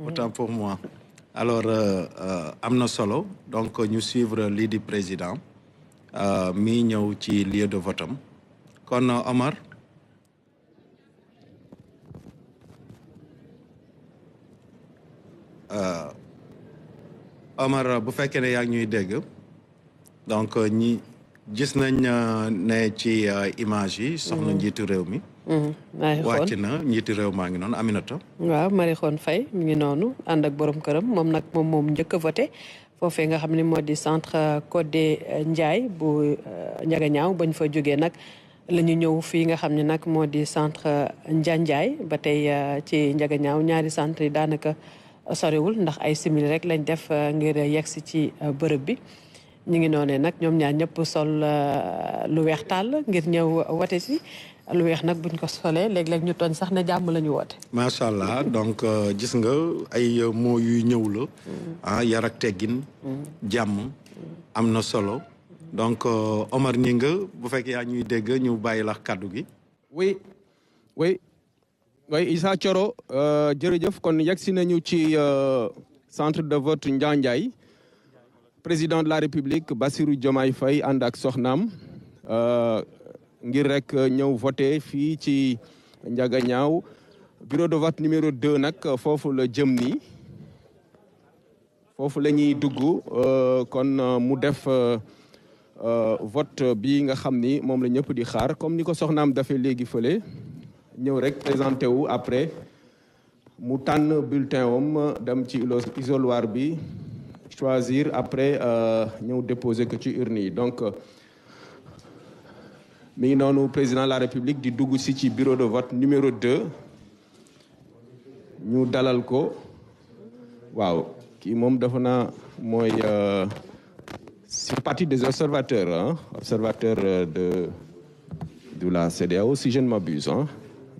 Autant pour moi. Alors am na solo donc ñu suivre lii di président mi ñëw ci lieu de vote am kon Omar. Omar bu fekkee ne yaa ngi ñuy dégg donc ñi gis nañ ne ci image yi. soxna njiitu réew mi. wàcc na njiitu réew maa ngi noonu Aminata. waaw Marie Khone Faye mi ngi noonu ànd ak borom këram moom nag moom njëkk a voté foofee nga xam ne moo di centre Codé Ndiaye bu Ndiaganiao bañ fa jógee nag la ñu ñëw fii nga xam ne nag moo di centre Ndiandiaye ba tey ci Ndiaganiao ñaari centre yi daanaka soriwul ndax ay simili rek lañ def ngir yegsi ci bërëb bi ñu ngi noonee nag ñoom ñaar ñëpp sol lu weex tàll ngir ñëw wote si lu weex nag buñ ko solee léeg-léeg ñu tooñ sax ne jàmm la ñu woote. macha allah donc gis nga ay mots yuy ñëw la. yar ak teggin. jàmm am na solo. donc Omar Gningue bu fekkee yaa ñuy dégg ñu bàyyi la kàddu gi. oui Issa Thioro jërëjëf kon yegsi nañu ci centre de vote Ndiandiaye président de la République Bassirou Diomaye Faye ànd ak soxnaam. ngir rek ñëw voté fii ci Ndiaganiao bureau de vote numéro 2 nag foofu la jëm nii foofu la ñuy dugg kon mu def vote bi nga xam ni moom la ñëpp di xaar comme ni ko soxnaam dafee léegi fële ñëw rek présenté wu après mu tànn bulletin wam dem ci isoloir bi choisir après ñëw déposer ko ci urne yi donc mi ngi noonu président de la république di dugg si ci bureau de vote numéro 2 ñu dalal ko waaw kii moom dafa naa mooy c'est partie des observateurs observateurs de la CEDEAO si je ne m'abuse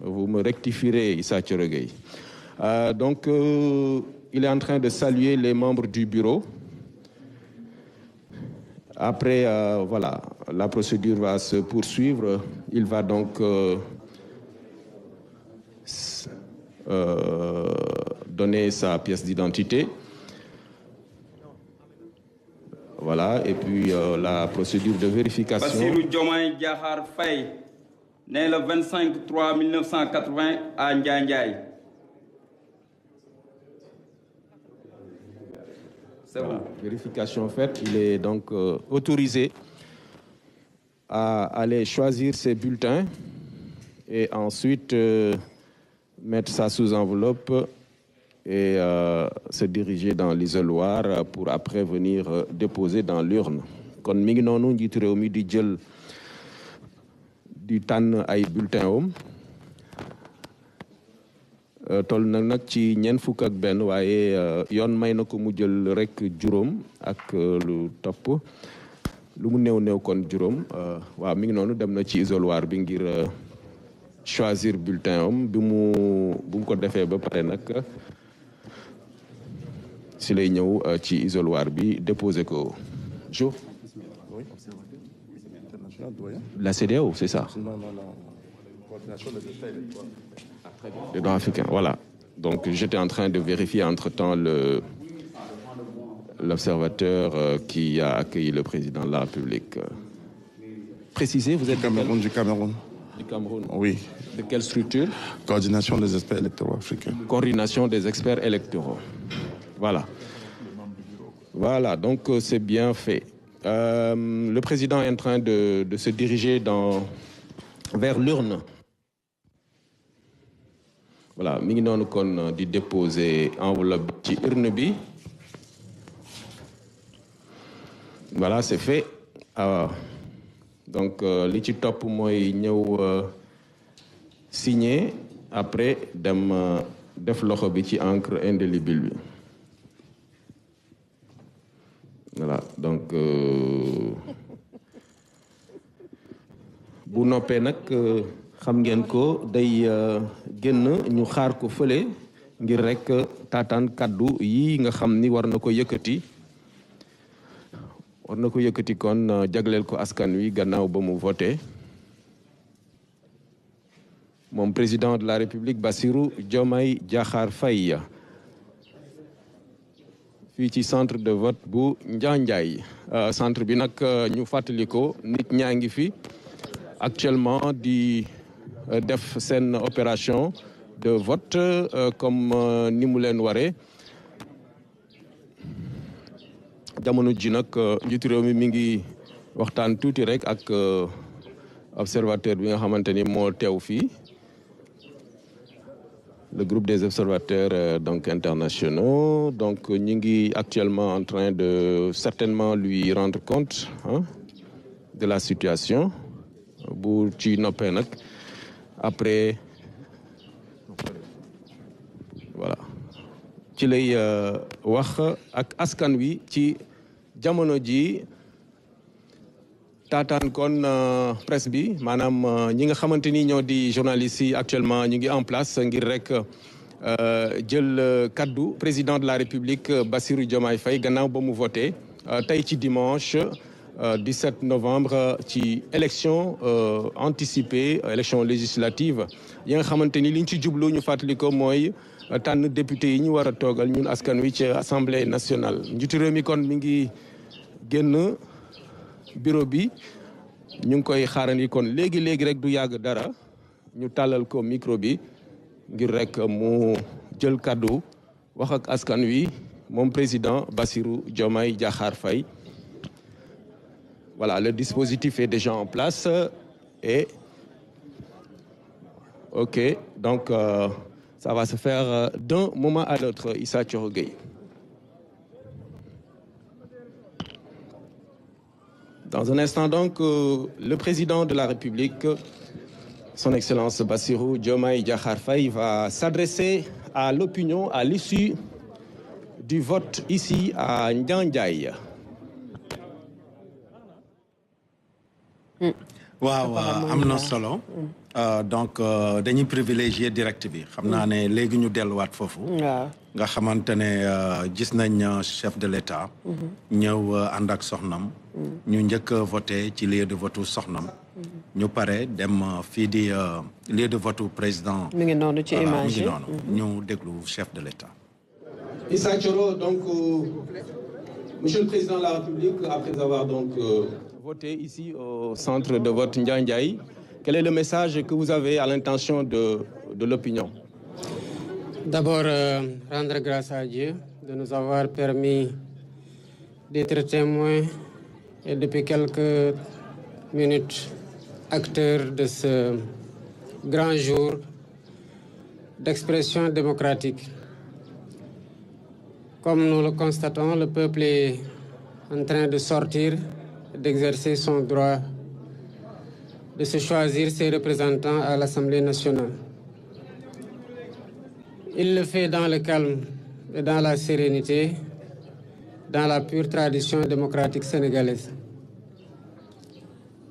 vous me rectifierez Issa Thioro Gueye donc il est en train de saluer les membres du bureau. Après, voilà, la procédure va se poursuivre. Il va donc donner sa pièce d'identité. Voilà, et puis la procédure de vérification. Bassirou Diomaye Diakhar Faye, né le 25/3/1980 à Ndiandiaye. Voilà, vérification faite, il est donc autorisé à aller choisir ses bulletins et ensuite mettre ça sous enveloppe et se diriger dans l'isoloir pour après venir déposer dans l'urne. kon mi ngi noonu njiitu réew mi di jël di tànn ay bulletins om toll nag ci ñeent fukk ak benn waaye yoon may na ko mu jël rek juróom ak lu topp lu mu néew kon juróom waaw mi ngi noonu dem na ci isoloir bi ngir choisir bulletin am bu mu ko defee ba pare nag si lay ñëw ci isoloir bi déposer ko jour la CEDEAO c'est ça. Les droits africains, voilà. Donc j'étais en train de vérifier entre-temps l'observateur qui a accueilli le président de la République. Précisez, vous êtes du Cameroun. Du Cameroun. Oui. De quelle structure? Coordination des experts électoraux africains. Coordination des experts électoraux. Voilà. Voilà, donc c'est bien fait. Le président est en train de se diriger vers l'urne. Voilà, mi ngi noonu kon di déposer enveloppe ci urne bi. Voilà, c'est fait. Donc li ci topp mooy ñëw signer après dem def loxo bi ci encre indélébile bi. Voilà, donc bu noppee nag xam ngeen ko day génn ñu xaar ko fële ngir rek taataan kaddu yi nga xam ni war na ko yëkkati kon jagleel ko askan wi gannaaw ba mu voté moom président de la République Bassirou Diomaye Diakhar Faye fii ci centre de vote bu Njaanjaay centre bi nag ñu fàttali ko nit ñaa ngi fi actuellement di def seen opération de vote comme ni mu leen waree jamono ji nag njiitu réew mi ngi waxtaan tuuti rek ak observateur bi nga xamante ni moo teew fii le groupe des observateurs donc internationaux donc ñu ngi actuellement en train de certainement lui rendre compte de la situation bu ci noppee nag après voilà ci lay wax ak askan wi ci jamono ji taataan kon presse bi maanaam ñi nga xamante ni ñoo di journalistes yi actuellement ñu ngi en place ngir rek jël kaddu président de la République Bassirou Diomaye Faye gannaaw ba mu voté tey ci dimanche 17 novembre ci élection anticipée élection législative yi nga xamante ni liñ ci jublu ñu fàttali ko mooy tànn député yi ñu war a toogal ñun askan wi ci assemblée nationale njiitu réew mi kon mi ngi génn bureau bi ñu ngi koy xaarandi kon léegi rek du yàgg dara ñu tàllal ko micro bi ngir rek mu jël kaddu wax ak askan wi moom président Bassirou Diomaye Diakhar Faye. Voilà, le dispositif est déjà en place et ok donc ça va se faire d'un moment à l'autre. Issa Thioro Gueye. Dans un instant donc, le président de la République, son Excellence Bassirou Diomaye Diakhar Faye, va s'adresser à l'opinion à l'issue du vote ici à Ndiandiaye. waaw am na solo donc dañuy privilégier direct bi xam naa ne léegi ñu delluwaat foofu nga xamante ne gis nañ chef de l'État ñëw ànd ak soxnam ñu njëkk a voté ci lieu de vote soxnam ñu pare dem fii di lieu de vote président mi ngi noonu ci image yi ñu déglu chef de l'État. Issa Thioro, donc monsieur le président de la République, après avoir donc voté ici au centre de vote Ndiandiaye, quel est le message que vous avez à l'intention de l'opinion? D'abord, rendre grâce à Dieu de nous avoir permis d'être témoins et depuis quelques minutes acteurs de ce grand jour d'expression démocratique. Comme nous le constatons, le peuple est en train de sortir, d'exercer son droit de se choisir ses représentants à l'Assemblée nationale. Il le fait dans le calme et dans la sérénité, dans la pure tradition démocratique sénégalaise.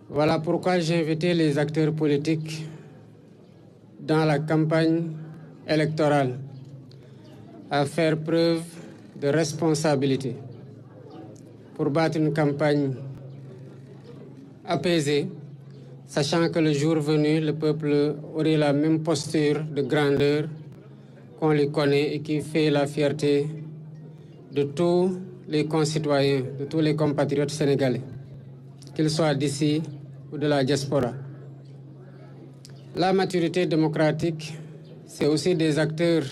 Voilà pourquoi j'ai invité les acteurs politiques dans la campagne électorale à faire preuve de responsabilité pour battre une campagne apaisée, sachant que le jour venu, le peuple aurait la même posture de grandeur qu'on lui connaît et qui fait la fierté de tous les concitoyens, de tous les compatriotes sénégalais, qu'ils soient d'ici ou de la diaspora. La maturité démocratique, c'est aussi des acteurs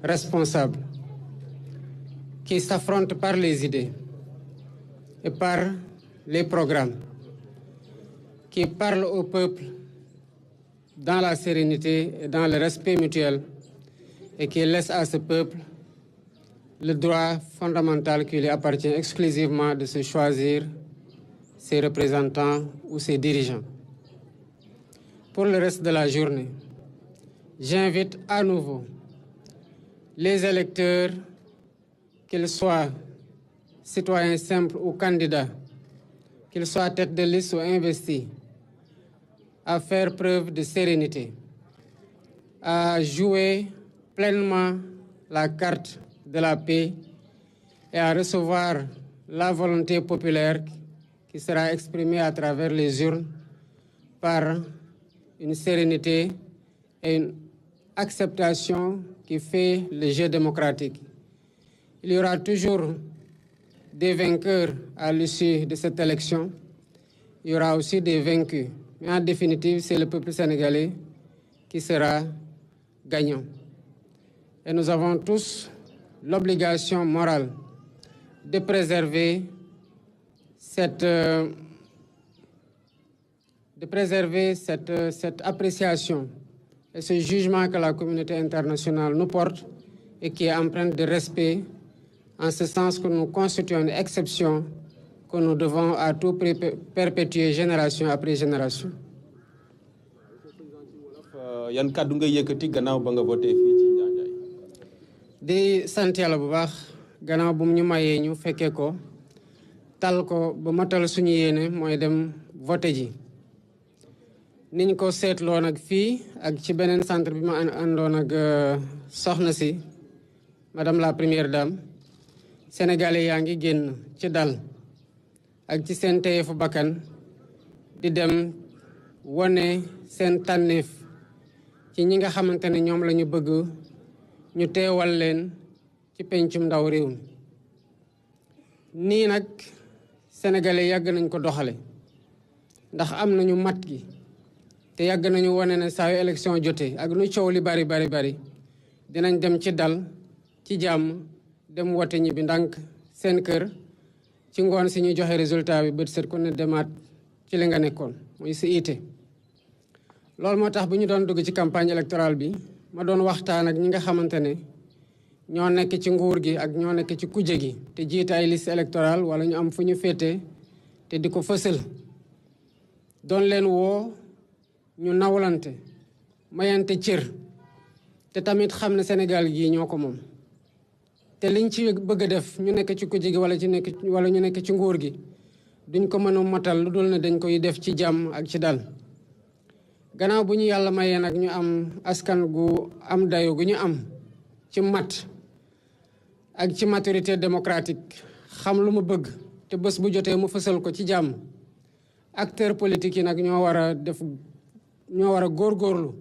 responsables qui s'affrontent par les idées et par les programmes, qui parlent au peuple dans la sérénité et dans le respect mutuel et qui laissent à ce peuple le droit fondamental qui lui appartient exclusivement de se choisir ses représentants ou ses dirigeants. Pour le reste de la journée, j'invite à nouveau les électeurs, qu'ils soient citoyens simples ou candidats, qu'ils soient tête de liste ou investis, à faire preuve de sérénité, à jouer pleinement la carte de la paix et à recevoir la volonté populaire qui sera exprimée à travers les urnes par une sérénité et une acceptation qui fait le jeu démocratique. Il y aura toujours des vainqueurs à l'issue de cette élection. Il y aura aussi des vaincus. Mais en définitive, c'est le peuple sénégalais qui sera gagnant. Et nous avons tous l'obligation morale de préserver cette appréciation et ce jugement que la communauté internationale nous porte et qui est empreinte de respect, en ce sens que nous constituons une exception que nous devons à tout prix perpétuer génération après génération. yan kàddu nga yëkkati gannaaw ba nga voté fii ci Njaanjaay. di sant Yàlla bu baax gannaaw bu ñu mayee ñu fekkee ko tal ko ba matal suñu yéene mooy dem voté ji. niñ ko seetloo nag fii ak ci beneen centre bi ma àndoon ak soxna si madame la première dame sénégalais yaa ngi génn ci dal ak ci seen teyeefu bakkan di dem wone seen tànneef ci ñi nga xamante ne ñoom la ñu bëgg ñu teewal leen ci pencum ndaw réew mi nii nag sénégalais yàgg nañ ko doxale ndax am nañu mat gi te yàgg nañu wone ne saa yu élection jotee ak lu coow li bari dinañ dem ci dal ci jàmm dem wote ñi bi ndànk seen kër ci ngoon si ñu joxe résultat bi bët set ku ne demaat ci li nga nekkoon muy si ité loolu moo tax bu ñu doon dugg ci campagne électorale bi ma doon waxtaan ak ñi nga xamante ne ñoo nekk ci nguur gi ak ñoo nekk ci kujje gi te jiite ay liste électorale wala ñu am fu ñu féete te di ko fësal doon leen woo ñu nawlante mayante cër te tamit xam ne Sénégal gii ñoo ko moom te liñ ci bëgg a def ñu nekk ci kujje gi wala ñu nekk ci nguur gi duñ ko mën a motal lu dul ne dañ koy def ci jàmm ak ci dal gannaaw bu ñu yàlla mayee nag ñu am askan gu am dayo gu ñu am ci mat ak ci maturité démocratique xam lu mu bëgg te bés bu jotee mu fësal ko ci jàmm acteurs politiques yi nag ñoo war a góorgóorlu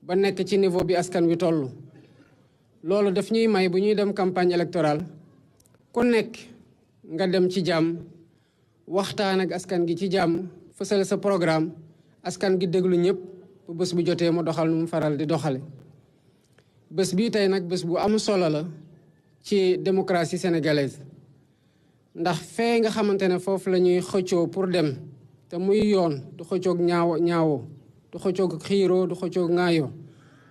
ba nekk ci niveau bi askan wi toll. loolu daf ñuy may bu ñuy dem campagne électorale ku nekk nga dem ci jàmm waxtaan ak askan gi ci jàmm fësal sa programme askan gi déglu ñëpp bu bés bu jotee mu doxal nu mu faral di doxale bés bii tey nag bés bu am solo la ci démocratie sénégalaise ndax fee nga xamante ne foofu la ñuy xëccoo pour dem te muy yoon du xëccoog ñaawoo du xëccoog xiiroo du xëccoog ŋaayoo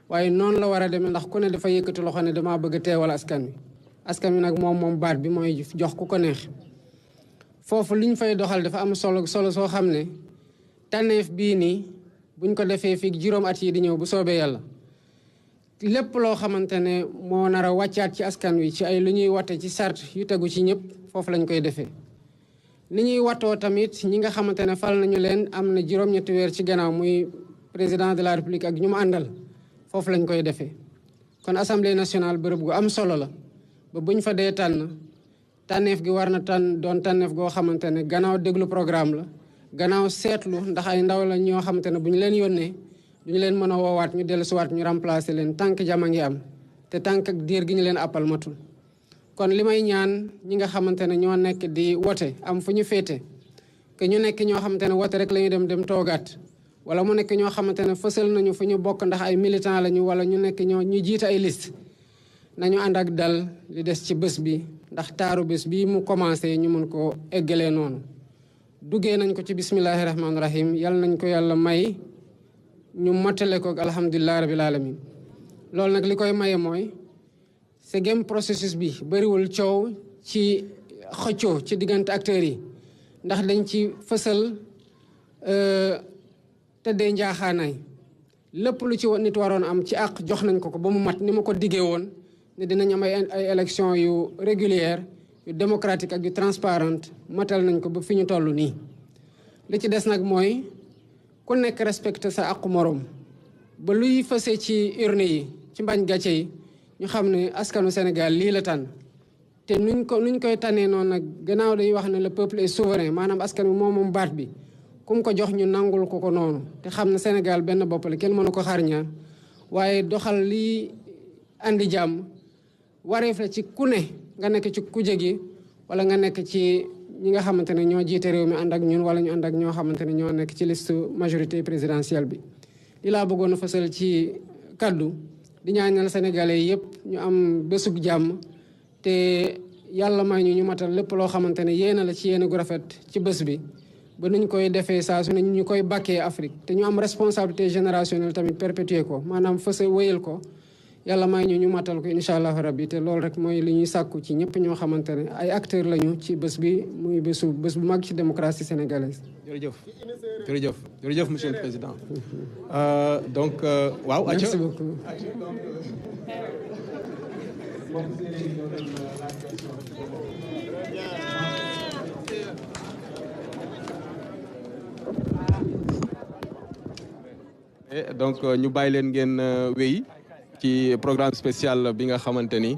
waaye noonu la war a demee ndax ku ne dafa yëkkati loxo ne damaa bëgg a teewal askan wi nag moom baat bi mooy jox ku ko neex foofu li ñu fay doxal dafa am solo soo xam ne tànneef bii nii buñ ko defee fii juróom at yi di ñëw bu soobee yàlla lépp loo xamante ne moo nar a wàccaat ci askan wi ci ay lu ñuy watte ci sart yu tegu ci ñëpp foofu lañ koy defee ni ñuy wattoo tamit ñi nga xamante ne fal nañu leen am na juróom-ñetti weer ci gannaaw muy président de la république ak ñu mu àndal foofu lañ koy defee kon assemblée nationale bërëb gu am solo la ba buñ fa dee tànneef gi war na doon tànneef goo xamante ne gannaaw déglu programme la gannaaw seetlu ndax ay ndaw la ñoo xamante ne bu ñu leen yónnee duñu leen mën a woowaat ñu dellusiwaat ñu remplacer leen tànk jama ngi am te tànk ak diir gi ñu leen appal matul kon li may ñaan ñi nga xamante ne ñoo nekk di wote am fu ñu féete que ñu nekk ñoo xamante ne wote rek la ñu dem toogaat wala mu nekk ñoo xamante ne fësal nañu fu ñu bokk ndax ay militant lañu wala ñu nekk ñu jiite ay liste nañu ànd ak dal li des ci bés bi ndax taaru bés bi mu commencé ñu mën ko eggalee noonu duggee nañ ko ci bismillahi rahmaani rahim yal nañ ko yàlla may ñu matale ko alhamdulilah rabil alamin loolu nag li koy maye mooy segem processus bi bëriwul coow ci xëccoo ci diggante acteurs yi ndax dañ ci fësal tëddee njaaxaanaay lépp lu ci nit waroon am ci àq jox nañ ko ba mu mat ni ma ko diggee woon ne dinañ am ay élection yu régulière yu démocratique ak yu transparente matal nañ ko ba fi ñu toll nii li ci des nag mooy ku nekk respecté sa àqu moroom ba luy fëse ci urne yi ci mbañ gàcce yi ñu xam ne askanu Sénégal lii la tànn te nuñ koy tànnee noonu nag gannaaw dañuy wax ne le peuple est souverain maanaam askan wi moom baat bi kum ko jox ñu nangul ko noonu te xam ne Sénégal benn bopp la kenn mënu ko xar ñaar waaye doxal lii andi jàmm wareef la ci ku ne nga nekk ci kuje gi wala nga nekk ci ñi nga xamante ne ñoo jiite réew mi ànd ak ñun wala ñu ànd ak ñoo xamante ne ñoo nekk ci liste majorité présidentielle bi. li laa bëggoon a fësal ci kaddu di ñaanal sénégalais yëpp ñu am bésug jàmm te yàlla may ñu matal lépp loo xamante ne yéena la ci yéene gu rafet ci bés bi ba nuñ koy defee saa su ne ñu koy bàkkee Afrique te ñu am responsabilité générationnelle tamit perpétuer ko maanaam fësa wéyal ko yàlla may ñu matal ko incha allah rabbi te loolu rek mooy li ñuy sàkku ci ñëpp ñoo xamante ne ay acteurs lañu ci bés bi muy bés bu mag ci démocratie sénégalaise. jërëjëf monsieur le président. Donc waaw. Merci beaucoup. Donc ñu bàyyi leen ngeen wéy ci programme spécial bi nga xamante ni